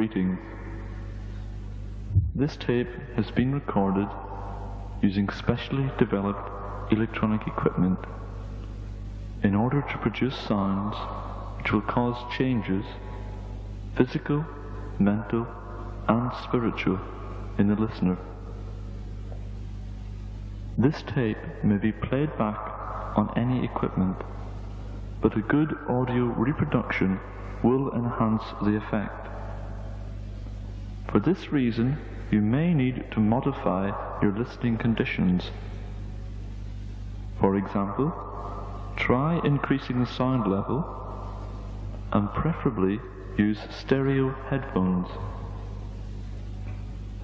Greetings. This tape has been recorded using specially developed electronic equipment in order to produce sounds which will cause changes, physical, mental, and spiritual, in the listener. This tape may be played back on any equipment, but a good audio reproduction will enhance the effect. For this reason, you may need to modify your listening conditions. For example, try increasing the sound level and preferably use stereo headphones.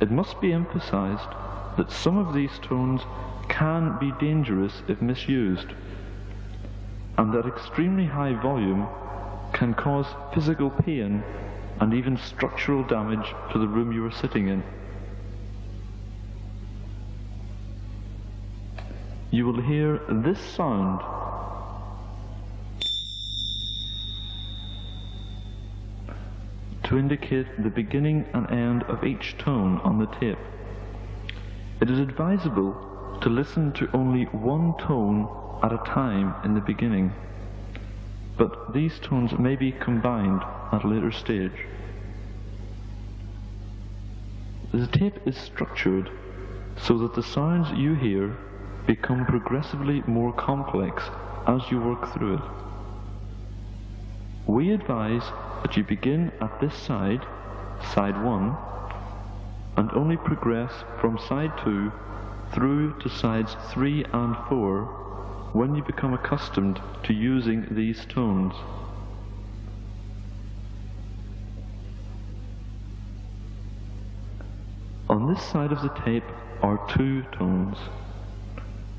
It must be emphasized that some of these tones can be dangerous if misused, and that extremely high volume can cause physical pain and even structural damage to the room you are sitting in. You will hear this sound to indicate the beginning and end of each tone on the tape. It is advisable to listen to only one tone at a time in the beginning, but these tones may be combined at a later stage. The tape is structured so that the sounds you hear become progressively more complex as you work through it. We advise that you begin at this side, side 1, and only progress from side 2 through to sides 3 and 4 when you become accustomed to using these tones. On this side of the tape are 2 tones.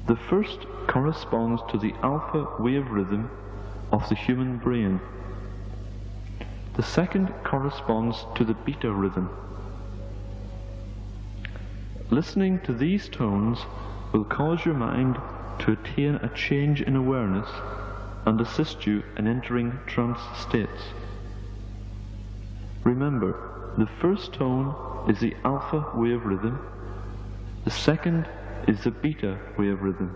The first corresponds to the alpha wave rhythm of the human brain. The second corresponds to the beta rhythm. Listening to these tones will cause your mind to attain a change in awareness and assist you in entering trance states. Remember, the first tone is the alpha wave rhythm, the second is the beta wave rhythm.